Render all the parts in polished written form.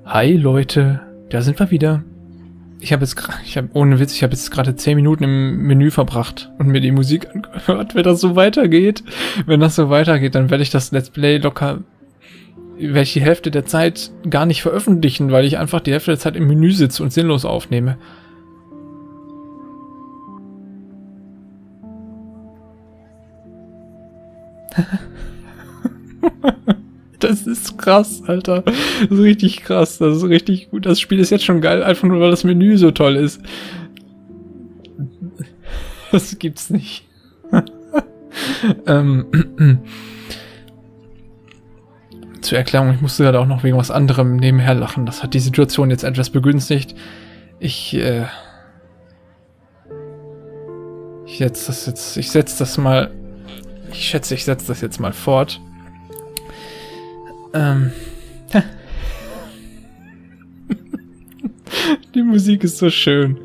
Hi Leute, da sind wir wieder. Ohne Witz, ich habe jetzt gerade 10 Minuten im Menü verbracht und mir die Musik angehört. Wenn das so weitergeht, dann werde ich das Let's Play werde ich die Hälfte der Zeit gar nicht veröffentlichen, weil ich einfach die Hälfte der Zeit im Menü sitze und sinnlos aufnehme. Das ist krass, Alter. Das ist richtig krass. Das ist richtig gut. Das Spiel ist jetzt schon geil, einfach nur, weil das Menü so toll ist. Das gibt's nicht. Zur Erklärung, ich musste gerade auch noch wegen was anderem nebenher lachen. Das hat die Situation jetzt etwas begünstigt. Ich setze das jetzt mal fort. Die Musik ist so schön.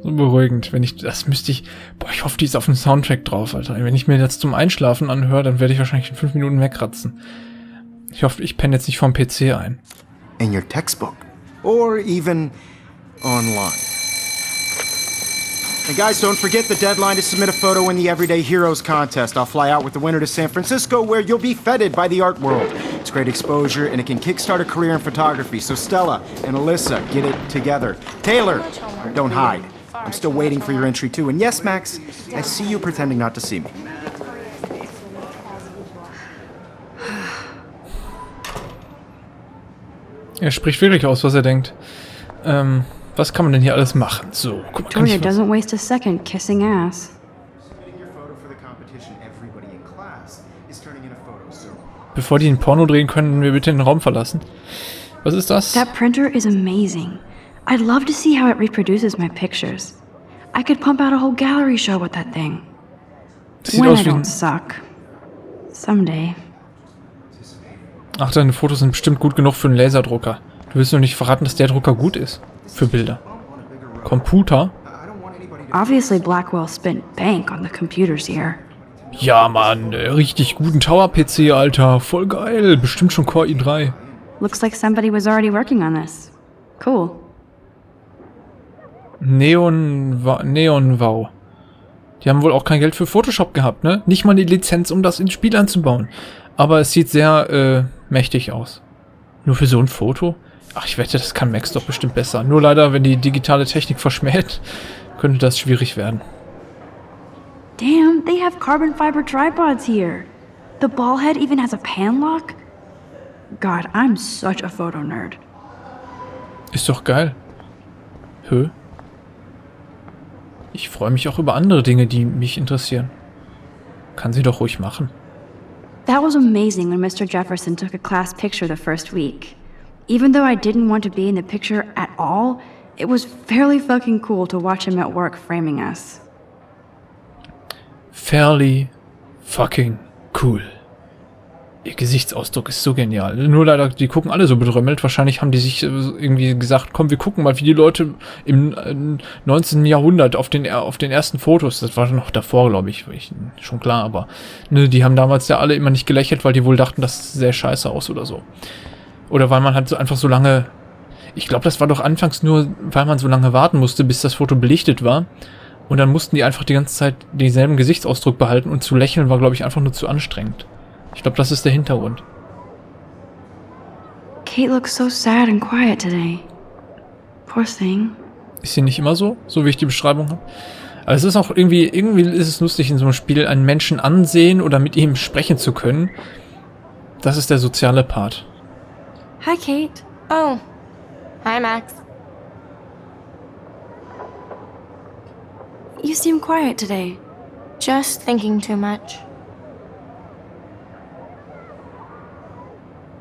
So beruhigend. Ich hoffe, die ist auf dem Soundtrack drauf, Alter. Wenn ich mir das zum Einschlafen anhöre, dann werde ich wahrscheinlich in 5 Minuten wegratzen. Ich hoffe, ich penne jetzt nicht vom PC ein. In your textbook. Or even online. And guys, don't forget the deadline to submit a photo in the Everyday Heroes contest. I'll fly out with the winner to San Francisco, where you'll be feted by the art world. It's great exposure, and it can kickstart a career in photography. So Stella and Alyssa, get it together. Taylor, don't hide. I'm still waiting for your entry too. And yes, Max, I see you pretending not to see me. Er spricht wirklich aus, was er denkt. Was kann man denn hier alles machen? So, guck mal, Georgia doesn't waste a second kissing ass. Bevor die ein Porno drehen, können wir bitte den Raum verlassen. Was ist das? That printer is amazing. I'd love to see how it reproduces my pictures. I could pump out a whole gallery show with that thing. Das sieht When aus I wie don't suck. Someday. Ach, deine Fotos sind bestimmt gut genug für einen Laserdrucker. Du willst nur nicht verraten, dass der Drucker gut ist. Für Bilder. Computer? Obviously Blackwell spent bank on the computers here. Ja, Mann. Richtig guten Tower-PC, Alter. Voll geil. Bestimmt schon Core i3. Looks like somebody was already working on this. Cool. Wow. Die haben wohl auch kein Geld für Photoshop gehabt, ne? Nicht mal die Lizenz, um das ins Spiel einzubauen. Aber es sieht sehr, mächtig aus. Nur für so ein Foto? Ach, ich wette, das kann Max doch bestimmt besser. Nur leider, wenn die digitale Technik verschmäht, könnte das schwierig werden. Damn, they have carbon fiber tripods here. The ball head even has a pan lock. God, I'm such a photo nerd. Ist doch geil. Hö? Ich freue mich auch über andere Dinge, die mich interessieren. Kann sie doch ruhig machen. That was amazing when Mr. Jefferson took a class picture the first week. Even though I didn't want to be in the picture at all, it was fairly fucking cool to watch him at work framing us. Fairly fucking cool. Ihr Gesichtsausdruck ist so genial. Nur leider, die gucken alle so bedrömmelt. Wahrscheinlich haben die sich irgendwie gesagt, komm, wir gucken mal, wie die Leute im 19. Jahrhundert auf den ersten Fotos, das war noch davor, glaube ich, schon klar, aber ne, die haben damals ja alle immer nicht gelächelt, weil die wohl dachten, das sähe scheiße aus oder so. Oder weil man halt einfach so lange, ich glaube, das war doch anfangs nur, weil man so lange warten musste, bis das Foto belichtet war. Und dann mussten die einfach die ganze Zeit denselben Gesichtsausdruck behalten und zu lächeln war, glaube ich, einfach nur zu anstrengend. Ich glaube, das ist der Hintergrund. Kate looks so sad and quiet today. Poor thing. Ist sie nicht immer so wie ich die Beschreibung habe? Aber es ist auch irgendwie ist es lustig, in so einem Spiel einen Menschen ansehen oder mit ihm sprechen zu können. Das ist der soziale Part. Hi, Kate. Oh. Hi, Max. You seem quiet today. Just thinking too much.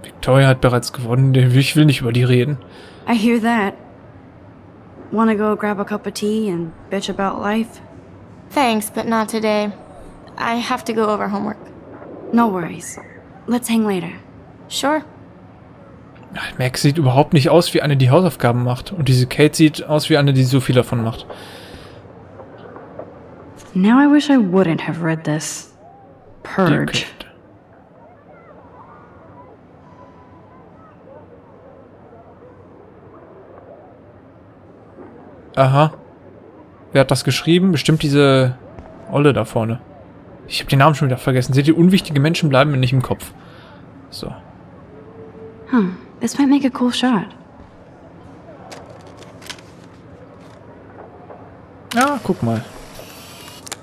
Victoria hat bereits gewonnen. Ich will nicht über die reden. I hear that. Wanna go grab a cup of tea and bitch about life? Thanks, but not today. I have to go over homework. No worries. Let's hang later. Sure. Max sieht überhaupt nicht aus wie eine, die Hausaufgaben macht. Und diese Kate sieht aus wie eine, die so viel davon macht. Now I wish I wouldn't have read this. Purge. Aha. Wer hat das geschrieben? Bestimmt diese Olle da vorne. Ich habe den Namen schon wieder vergessen. Seht ihr, unwichtige Menschen bleiben mir nicht im Kopf. So. This might make a cool shot. Ja, guck mal.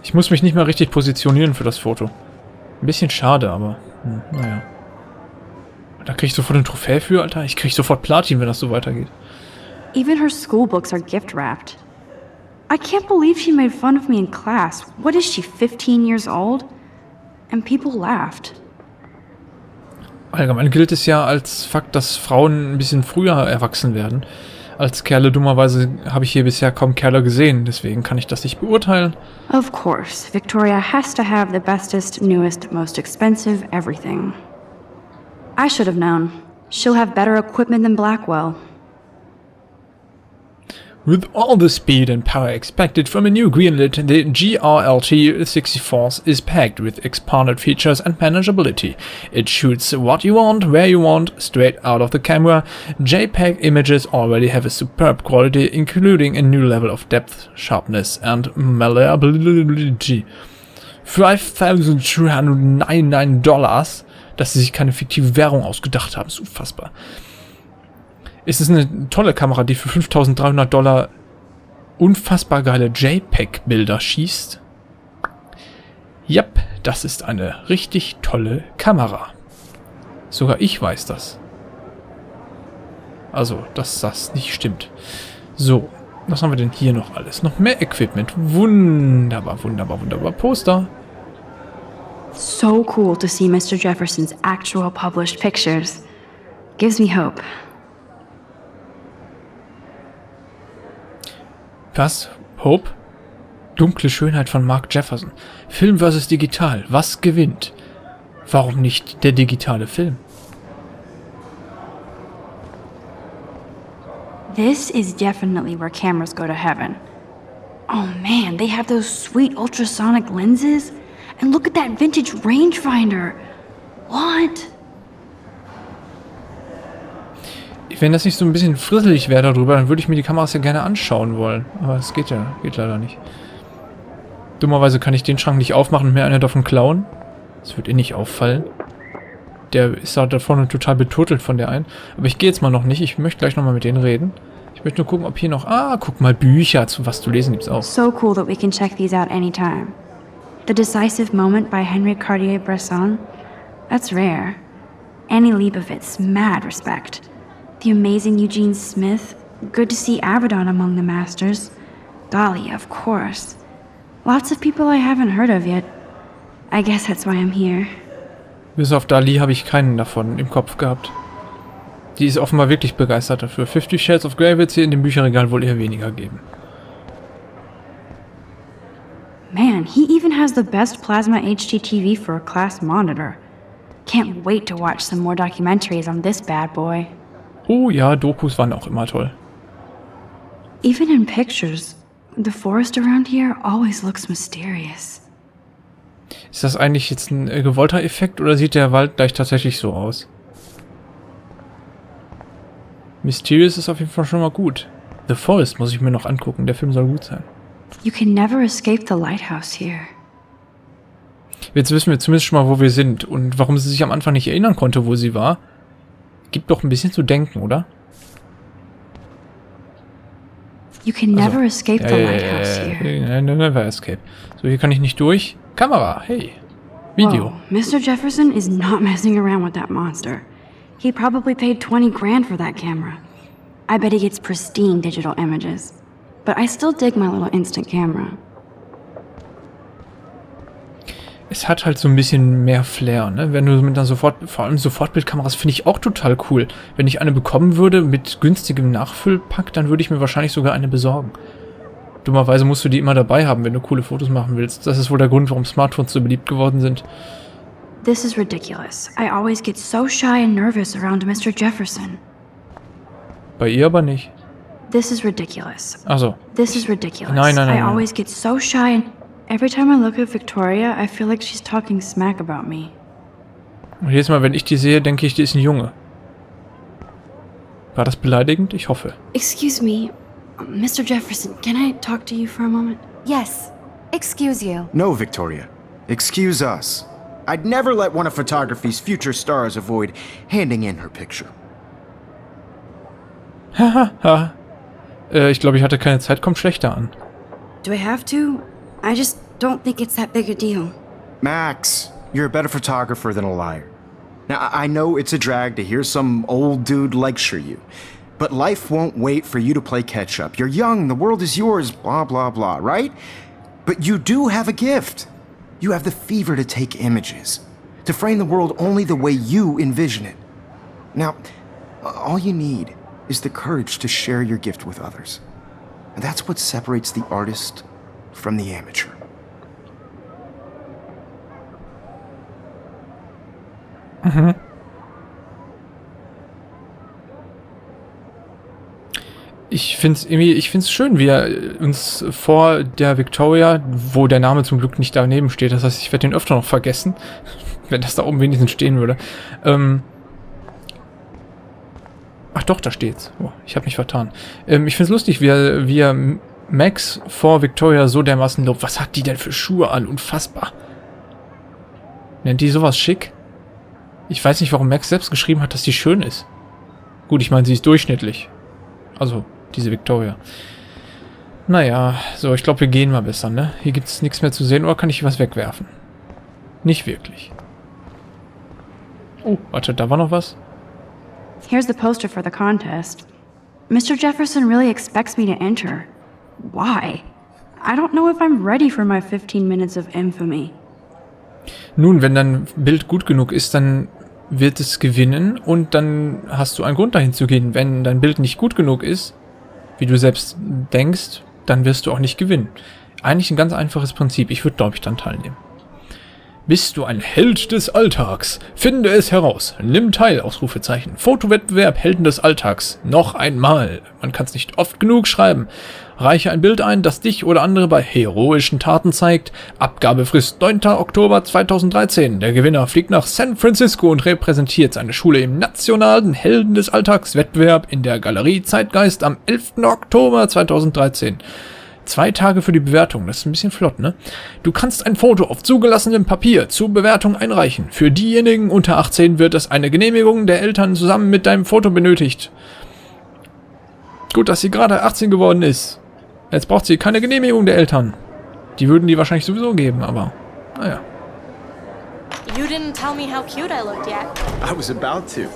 Ich muss mich nicht mal richtig positionieren für das Foto. Ein bisschen schade, aber naja. Da krieg ich sofort eine Trophäe für, Alter. Ich krieg sofort Platin, wenn das so weitergeht. Even her school books are gift wrapped. I can't believe she made fun of me in class. What is she, 15 years old? And people laughed. Allgemein gilt es ja als Fakt, dass Frauen ein bisschen früher erwachsen werden als Kerle. Dummerweise habe ich hier bisher kaum Kerle gesehen, deswegen kann ich das nicht beurteilen. Of course, Victoria has to have the bestest, newest, most expensive everything. I should have known. She'll have better equipment than Blackwell. With all the speed and power expected from a new greenlit, the GRLT 64 is packed with expanded features and manageability. It shoots what you want, where you want, straight out of the camera. JPEG images already have a superb quality, including a new level of depth, sharpness and malleability. $5,299, dass sie sich keine fiktive Währung ausgedacht haben, ist unfassbar. Es ist eine tolle Kamera, die für $5.300 unfassbar geile JPEG-Bilder schießt. Yep, das ist eine richtig tolle Kamera. Sogar ich weiß das. Also, dass das nicht stimmt. So, was haben wir denn hier noch alles? Noch mehr Equipment. Wunderbar, wunderbar, wunderbar. Poster. So cool to see Mr. Jefferson's actual published pictures. Gives me hope. Was? Hope? Dunkle Schönheit von Mark Jefferson. Film versus digital. Was gewinnt? Warum nicht der digitale Film? This is definitely where cameras go to heaven. Oh man, they have those sweet ultrasonic lenses. And look at that vintage rangefinder. What? Wenn das nicht so ein bisschen frisselig wäre darüber, dann würde ich mir die Kameras ja gerne anschauen wollen. Aber es geht leider nicht. Dummerweise kann ich den Schrank nicht aufmachen und mir einer davon klauen. Das wird eh nicht auffallen. Der ist da vorne total beturtelt von der einen. Aber ich gehe jetzt mal noch nicht. Ich möchte gleich nochmal mit denen reden. Ich möchte nur gucken, ob hier noch... Ah, guck mal, Bücher, zu was zu lesen gibt's auch. So cool that we can check these out anytime. The Decisive Moment by Henry Cartier-Bresson. That's rare. Annie Leibovitz, mad respect. The amazing Eugene Smith. Good to see Avedon among the masters. Dali, of course. Lots of people I haven't heard of yet. I guess that's why I'm here. Bis auf Dali habe ich keinen davon im Kopf gehabt. Die ist offenbar wirklich begeistert dafür. 50 Shades of Grey wird es hier in dem Bücherregal wohl eher weniger geben. Man, he even has the best plasma HD TV for a class monitor. Can't wait to watch some more documentaries on this bad boy. Oh ja, Dokus waren auch immer toll. Even in pictures, the forest around here always looks mysterious. Ist das eigentlich jetzt ein gewollter Effekt oder sieht der Wald gleich tatsächlich so aus? Mysterious ist auf jeden Fall schon mal gut. The Forest muss ich mir noch angucken, der Film soll gut sein. You can never escape the lighthouse here. Jetzt wissen wir zumindest schon mal, wo wir sind und warum sie sich am Anfang nicht erinnern konnte, wo sie war. Gibt doch ein bisschen zu denken, oder? You can never escape the lighthouse here. Never escape. So, hier kann ich nicht durch. Kamera, hey. Video. Whoa, Mr. Jefferson is not messing around with that monster. He probably paid 20 grand for that camera. I bet he gets pristine digital images. But I still dig my little instant camera. Es hat halt so ein bisschen mehr Flair, ne? Wenn du mit einer vor allem Sofortbildkameras finde ich auch total cool. Wenn ich eine bekommen würde mit günstigem Nachfüllpack, dann würde ich mir wahrscheinlich sogar eine besorgen. Dummerweise musst du die immer dabei haben, wenn du coole Fotos machen willst. Das ist wohl der Grund, warum Smartphones so beliebt geworden sind. This is ridiculous. I always get so shy and nervous around Mr. Jefferson. Bei ihr aber nicht. This is ridiculous. Also. This is ridiculous. Nein. I always get so shy and every time I look at Victoria, I feel like she's talking smack about me. Und jedes Mal, wenn ich die sehe, denke ich, die ist ein Junge. War das beleidigend? Ich hoffe. Excuse me. Mr. Jefferson, can I talk to you for a moment? Yes. Excuse you. No, Victoria. Excuse us. I'd never let one of photography's future stars avoid handing in her picture. Haha. Ich glaube, ich hatte keine Zeit, kommt schlechter an. Do I have to? I just don't think it's that big a deal. Max, you're a better photographer than a liar. Now, I know it's a drag to hear some old dude lecture you, but life won't wait for you to play catch-up. You're young, the world is yours, blah, blah, blah, right? But you do have a gift. You have the fever to take images, to frame the world only the way you envision it. Now, all you need is the courage to share your gift with others. And that's what separates the artist from the amateur. Ich find's schön, wie er uns vor der Victoria, wo der Name zum Glück nicht daneben steht, das heißt, ich werde den öfter noch vergessen, wenn das da oben wenigstens stehen würde. Ach doch, da steht's. Oh, ich habe mich vertan. Ich find's lustig, wie er Max vor Victoria so dermaßen lobt. Was hat die denn für Schuhe an? Unfassbar. Nennt die sowas schick? Ich weiß nicht, warum Max selbst geschrieben hat, dass die schön ist. Gut, ich meine, sie ist durchschnittlich. Also, diese Victoria. Naja, so, ich glaube, wir gehen mal besser, ne? Hier gibt es nichts mehr zu sehen, oder kann ich was wegwerfen? Nicht wirklich. Oh, warte, da war noch was? Here's the poster for the contest. Mr. Jefferson really expects me to enter. Why? I don't know if I'm ready for my 15 minutes of infamy. Nun, wenn dein Bild gut genug ist, dann wird es gewinnen und dann hast du einen Grund dahin zu gehen. Wenn dein Bild nicht gut genug ist, wie du selbst denkst, dann wirst du auch nicht gewinnen. Eigentlich ein ganz einfaches Prinzip. Ich würde, glaube ich, dann teilnehmen. Bist du ein Held des Alltags? Finde es heraus. Nimm teil, Ausrufezeichen. Fotowettbewerb Helden des Alltags. Noch einmal. Man kann es nicht oft genug schreiben. Reiche ein Bild ein, das dich oder andere bei heroischen Taten zeigt. Abgabefrist 9. Oktober 2013. Der Gewinner fliegt nach San Francisco und repräsentiert seine Schule im nationalen Helden des Alltags Wettbewerb in der Galerie Zeitgeist am 11. Oktober 2013. 2 Tage für die Bewertung, das ist ein bisschen flott, ne? Du kannst ein Foto auf zugelassenem Papier zur Bewertung einreichen. Für diejenigen unter 18 wird es eine Genehmigung der Eltern zusammen mit deinem Foto benötigt. Gut, dass sie gerade 18 geworden ist. Jetzt braucht sie keine Genehmigung der Eltern. Die würden die wahrscheinlich sowieso geben, aber naja. You didn't tell me how cute I looked yet. I was about to.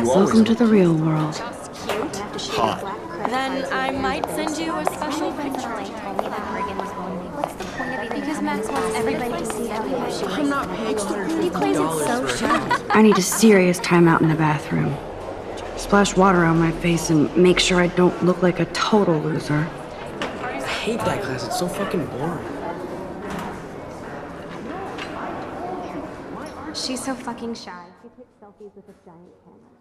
Welcome to the real world. Cute. Hot. Then I might send you a special picture. Because Max wants everybody to see how I'm not paying He plays it so shy. I need a serious timeout in the bathroom. Splash water on my face and make sure I don't look like a total loser. I hate that class, it's so fucking boring. She's so fucking shy. She takes selfies with a giant camera.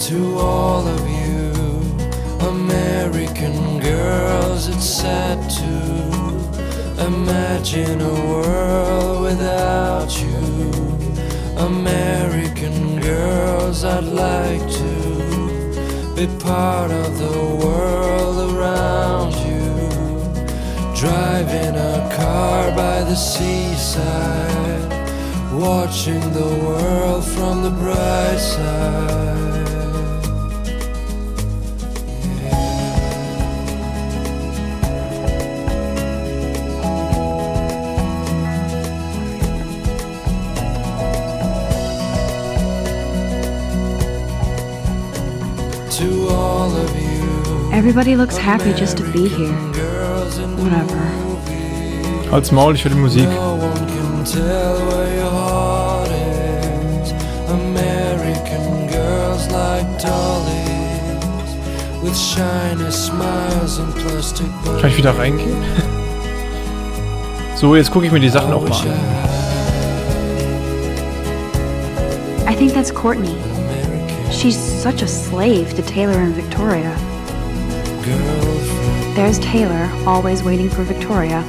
To all of you American girls, it's sad to imagine a world without you. American girls, I'd like to be part of the world around you. Driving a car by the seaside, watching the world from the bright side. To all of you, Everybody looks happy just to be here. girls in the Whatever. movie. Halt's Maul, ich will die Musik. No one can tell where your heart is. American girls like dollies. with shiny smiles and plastic Kann ich wieder reingehen? So, jetzt gucke ich mir die Sachen auch mal an. I think that's Courtney. She's such a slave to Taylor and Victoria. girlfriend. There's Taylor, always waiting for Victoria.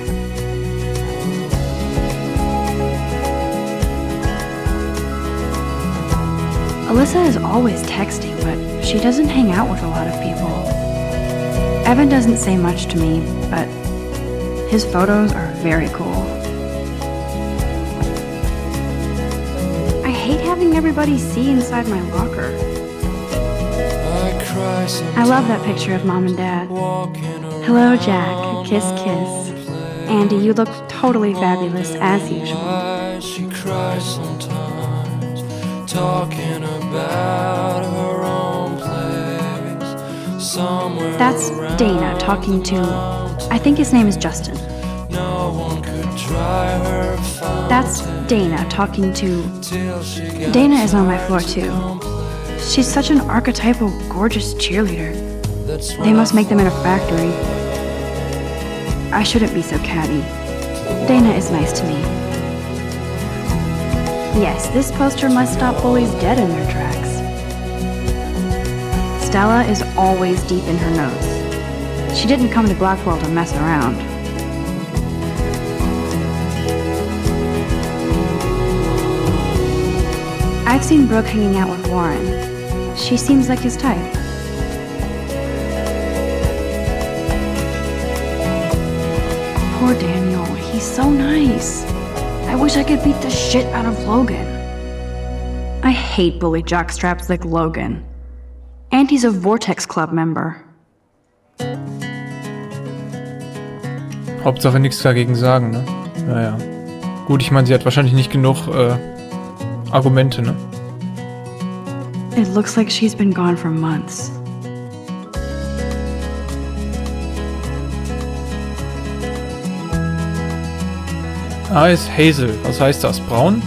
Alyssa is always texting, but she doesn't hang out with a lot of people. Evan doesn't say much to me, but his photos are very cool. I hate having everybody see inside my locker. I love that picture of Mom and Dad. Hello, Jack. Kiss, kiss. Andy, you look totally fabulous, as usual. She cries sometimes, talking about her own place. Somewhere That's Dana talking to... I think his name is Justin. no one could dry her fountain. That's Dana talking to... Till she got Dana is on my floor, too. She's such an archetypal, gorgeous cheerleader. That's They must make them in a factory. I shouldn't be so catty. Dana is nice to me. Yes, this poster must stop bullies dead in their tracks. Stella is always deep in her notes. She didn't come to Blackwell to mess around. I've seen Brooke hanging out with Warren. She seems like his type. Poor Daniel, he's so nice. I wish I could beat the shit out of Logan. I hate bully jockstraps like Logan. And he's a Vortex Club member. Hauptsache nichts dagegen sagen, ne? Naja. Gut, ich meine, sie hat wahrscheinlich nicht genug Argumente, ne? It looks like she's been gone for months. Ist Hazel. Was heißt das? Braun?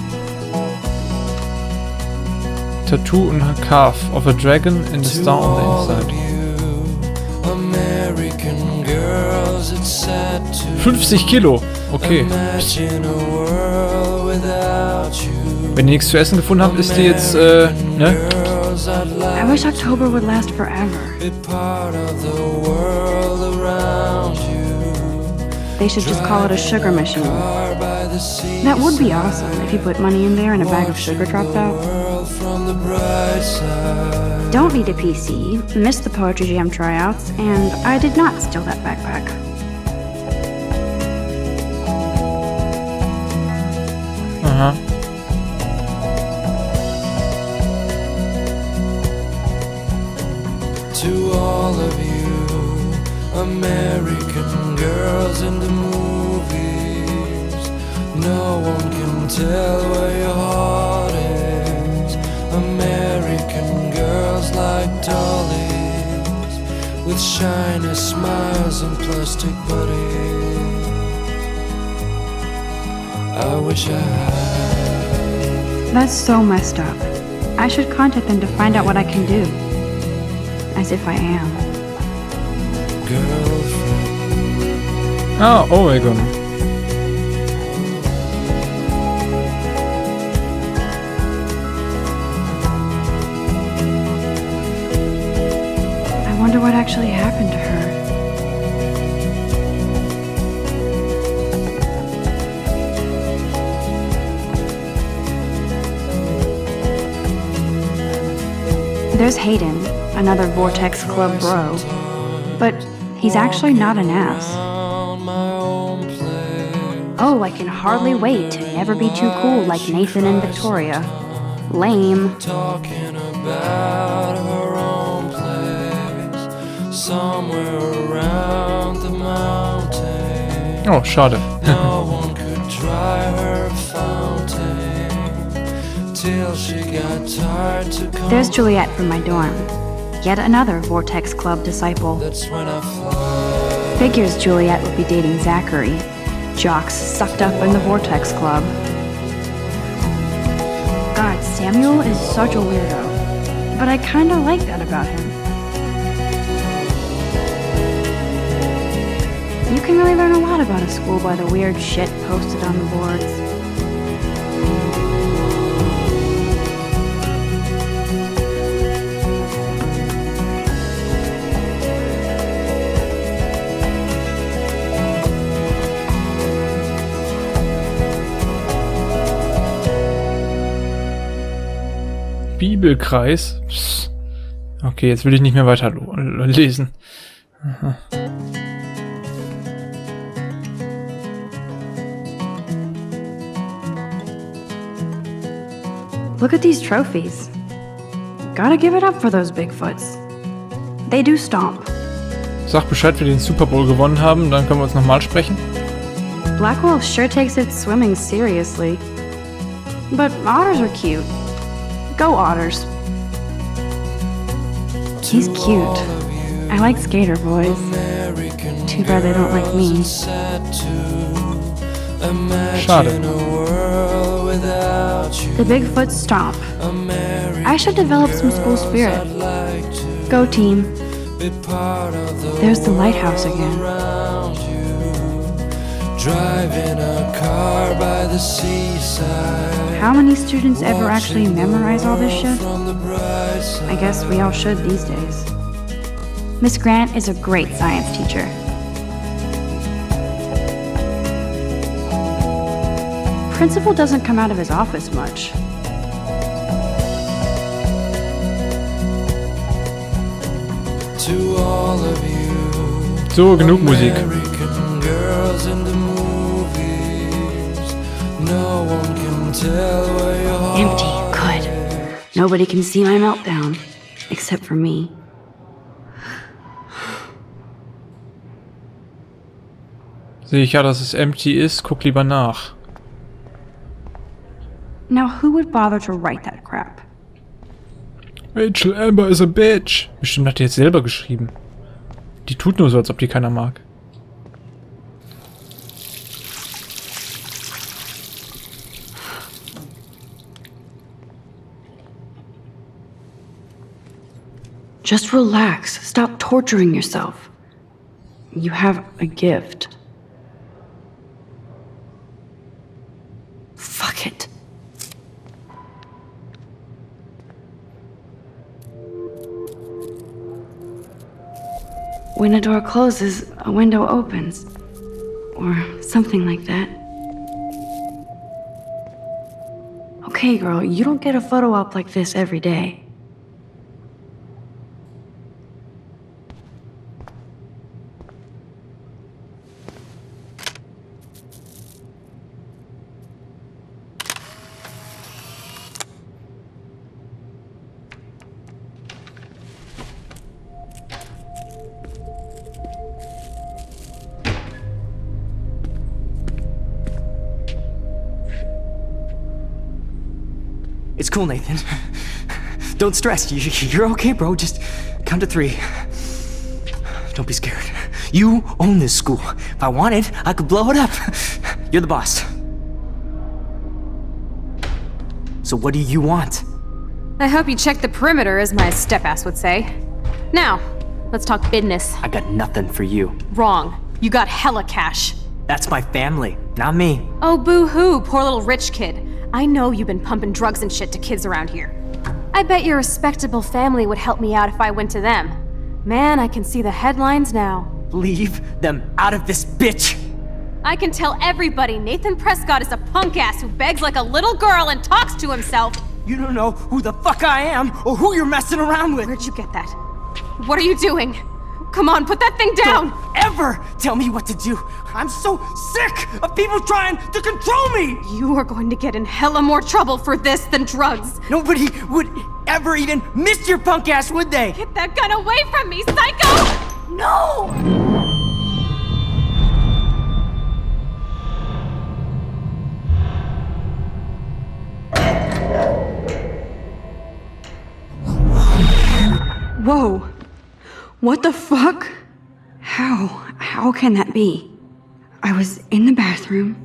Tattoo und calf of a dragon and a star on the inside. American girls, it's sad to 50 Kilo. Okay. imagine a world without you. Wenn ihr nichts zu essen gefunden habt, ist die jetzt, ne? Girls, I'd I like wish October would last forever. to be part of the world around you. They should just call it a sugar machine. Car by the sea, That would be awesome if you put money in there and a bag of sugar dropped out. world from the bright side. Don't need a PC, missed the Poetry Jam tryouts, and I did not steal that backpack. Aha. To all of you, American girls in the movies, no one can tell where your heart is. American girls like dollies, with shiny smiles and plastic bodies. I wish I had. That's so messed up. I should contact them to find out what I can do. As if I am. Girlfriend. Ah, Oregon. I wonder what actually happened to her. There's Hayden, another Vortex Club bro. But he's actually not an ass. On my own place. Oh, I can hardly wait to never be too cool like Nathan and Victoria. Lame. Talking about her own place, somewhere around the mountain. Oh, schade. No one could dry her fountain till she got tired to come. There's Juliet from my dorm. Yet another Vortex Club disciple. That's when I fly. Figures Juliet would be dating Zachary. Jocks sucked up in the Vortex Club. God, Samuel is such a weirdo. But I kinda like that about him. can really learn a lot about a school by the weird shit posted on the boards. Bibelkreis? Psst. Okay, jetzt will ich nicht mehr weiter lesen. Aha. Look at these trophies. Gotta give it up for those Bigfoots. They do stomp. Sag Bescheid, wir den Super Bowl gewonnen haben, dann können wir uns nochmal sprechen. Blackwell sure takes its swimming seriously. But otters are cute. Go otters. He's cute. I like skater boys. Too bad they don't like me. Schade. The Bigfoot stomp. I should develop some school spirit. Go team. There's the lighthouse again. Driving a car by the seaside. How many students ever actually memorize all this shit? I guess we all should these days. Miss Grant is a great science teacher. Principal doesn't come out of his office much. To all of you. So, genug Musik. American girls in the movies. No one can tell where your heart Empty, good. Nobody can see my meltdown, except for me. Sehe ich ja, dass es empty ist. Guck lieber nach. Now who would bother to write that crap? Rachel Amber is a bitch. Bestimmt hat die jetzt selber geschrieben. Die tut nur so, als ob die keiner mag. Just relax. Stop torturing yourself. You have a gift. Fuck it. When a door closes, a window opens. Or something like that. Okay, girl, you don't get a photo op like this every day. It's cool, Nathan. Don't stress. You're okay, bro. Just count to 3. Don't be scared. You own this school. If I wanted, I could blow it up. You're the boss. So what do you want? I hope you check the perimeter, as my step-ass would say. Now, let's talk business. I got nothing for you. Wrong. You got hella cash. That's my family, not me. Oh, boo-hoo, poor little rich kid. I know you've been pumping drugs and shit to kids around here. I bet your respectable family would help me out if I went to them. Man, I can see the headlines now. Leave them out of this bitch! I can tell everybody Nathan Prescott is a punk ass who begs like a little girl and talks to himself. You don't know who the fuck I am or who you're messing around with. Where'd you get that? What are you doing? Come on, put that thing down! Don't ever tell me what to do! I'm so sick of people trying to control me! You are going to get in hella more trouble for this than drugs. Nobody would ever even miss your punk ass, would they? Get that gun away from me, psycho! No! Whoa. What the fuck? How can that be? I was in the bathroom.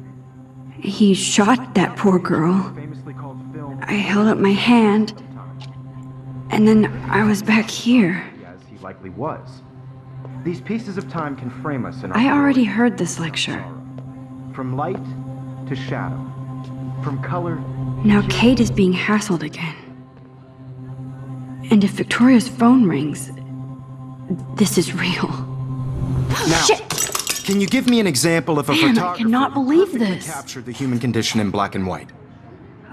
He shot that poor girl. I held up my hand. And then I was back here. As he likely was. These pieces of time can frame us in our I already glory heard this lecture. and sorrow. From light to shadow. From color Now to Kate is being hassled again. And if Victoria's phone rings, this is real. Now, Shit! can you give me an example of a Man, I photographer cannot who believe perfectly this. captured the human condition in black and white?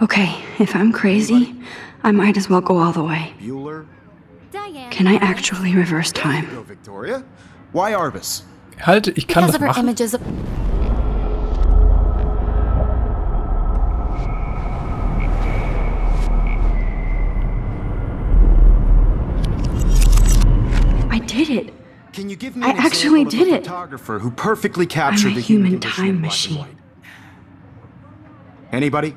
Okay, if I'm crazy, I might as well go all the way. Bueller? Diane. Can I actually reverse time? Go, Victoria. Why Arbus? Halt, ich kann Because das of her machen. images of... I did it. Can you give me I an example actually of did a it. photographer who perfectly captured I'm a the human human condition time in black and machine. white? Anybody?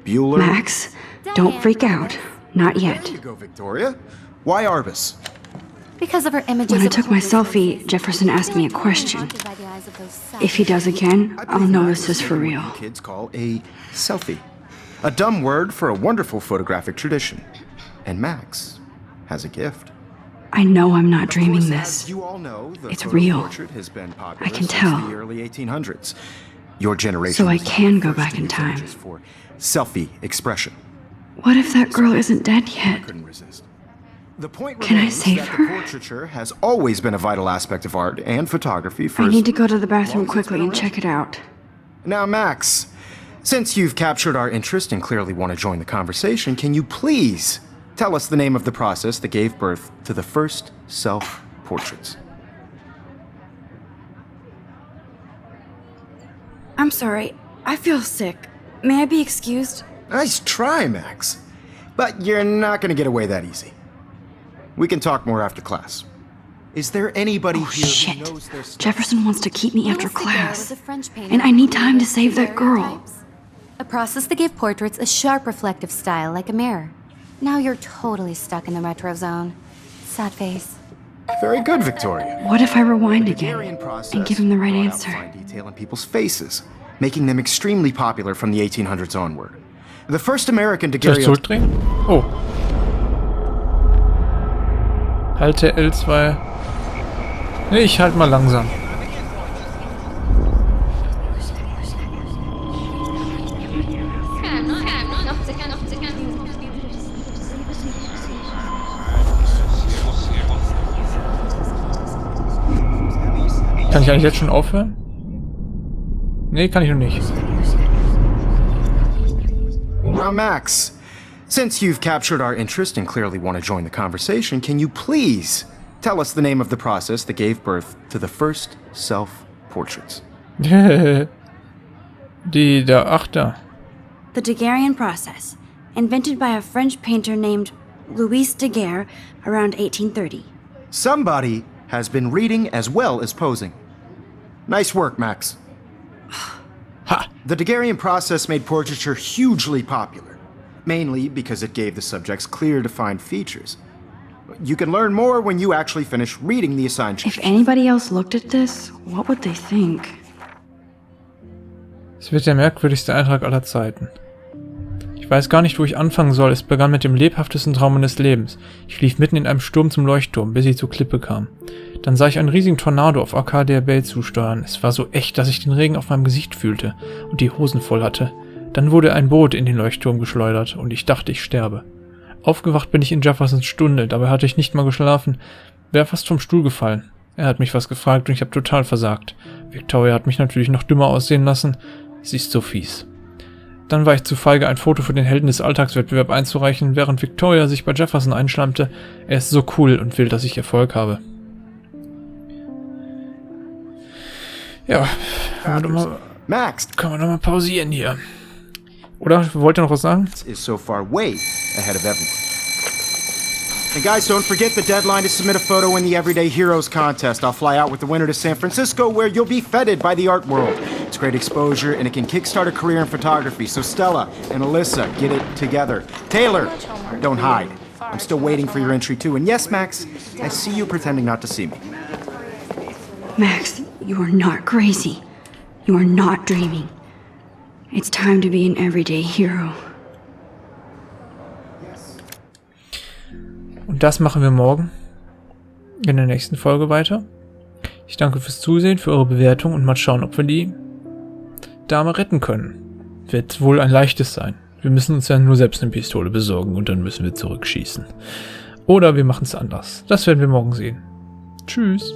Bueller? Max, don't freak out. Not yet. There you go, Victoria. Why Arbus? Because of her images When I of took my hopeless selfie, faces. Jefferson asked me a Feeling question. haunted by the eyes of those sad If he does again, I I'll believe know Max this is for what real. you kids call a selfie. A dumb word for a wonderful photographic tradition. And Max has a gift. I know I'm not Of dreaming course, this. as you all know, the It's photo real. portrait has been popular I can since tell. the early 1800s. Your generation So I was not can the go first back to in use time. images for selfie expression. What if that girl isn't dead yet? Couldn't resist. The point Can I remains save that her? the portraiture has always been a vital aspect of art and photography for I as need to go to the long bathroom as it's quickly been and check it out. Now, Max, since you've captured our interest and clearly want to join the conversation, can you please tell us the name of the process that gave birth to the first self-portraits? I'm sorry. I feel sick. May I be excused? Nice try, Max. But you're not going to get away that easy. We can talk more after class. Is there anybody Oh, here shit. who knows their stuff? Jefferson wants to keep me after Louis Daguerre class. was a French painter And I need who time to used save that girl. daguerreotypes, a process that gave portraits a sharp reflective style like a mirror. Now you're totally stuck in the retro zone. Sad face. Very good, Victoria. What if I rewind Daguerrean again process and give him the right brought out answer? fine detail in people's faces, making them extremely popular from the 1800s onward. The first American Soll ich daguerreotype. zurückdrehen? Oh. Halte L2. Nee, ich halt mal langsam. Kann ich eigentlich jetzt schon aufhören? Nee, kann ich noch nicht. Now, Max, since you've captured our interest and clearly want to join the conversation, can you please tell us the name of the process that gave birth to the first self-portraits? Da. The Daguerrean process, invented by a French painter named Louis Daguerre around 1830. Somebody has been reading as well as posing. Nice work, Max. Ha! The Daguerrean process made portraiture hugely popular, mainly because it gave the subjects clear, defined features. You can learn more when you actually finish reading the assigned If chapters. anybody else looked at this, what would they think? Es wird der merkwürdigste Eintrag aller Zeiten. Ich weiß gar nicht, wo ich anfangen soll. Es begann mit dem lebhaftesten Traum meines Lebens. Ich lief mitten in einem Sturm zum Leuchtturm, bis ich zur Klippe kam. Dann sah ich einen riesigen Tornado auf Arcadia Bay zusteuern. Es war so echt, dass ich den Regen auf meinem Gesicht fühlte und die Hosen voll hatte. Dann wurde ein Boot in den Leuchtturm geschleudert und ich dachte, ich sterbe. Aufgewacht bin ich in Jeffersons Stunde, dabei hatte ich nicht mal geschlafen. Wäre fast vom Stuhl gefallen. Er hat mich was gefragt und ich habe total versagt. Victoria hat mich natürlich noch dümmer aussehen lassen. Sie ist so fies. Dann war ich zu feige, ein Foto für den Helden des Alltagswettbewerb einzureichen, während Victoria sich bei Jefferson einschlammte. Er ist so cool und will, dass ich Erfolg habe. Ja, Max können wir doch mal pausieren hier. Oder wollt ihr noch was sagen? is so far way ahead of everyone. And guys, don't forget the deadline to submit a photo in the Everyday Heroes contest. I'll fly out with the winner to San Francisco, where you'll be feted by the art world. It's great exposure, and it can kickstart a career in photography. So Stella and Alyssa, get it together. Taylor, don't hide. I'm still waiting for your entry too. And yes, Max, I see you pretending not to see me. Max, you are not crazy. You are not dreaming. It's time to be an everyday hero. Und das machen wir morgen. in der nächsten Folge weiter. Ich danke fürs Zusehen, für eure Bewertung und mal schauen, ob wir die Dame retten können. Wird wohl ein leichtes sein. Wir müssen uns ja nur selbst eine Pistole besorgen und dann müssen wir zurückschießen. Oder wir machen es anders. Das werden wir morgen sehen. Tschüss.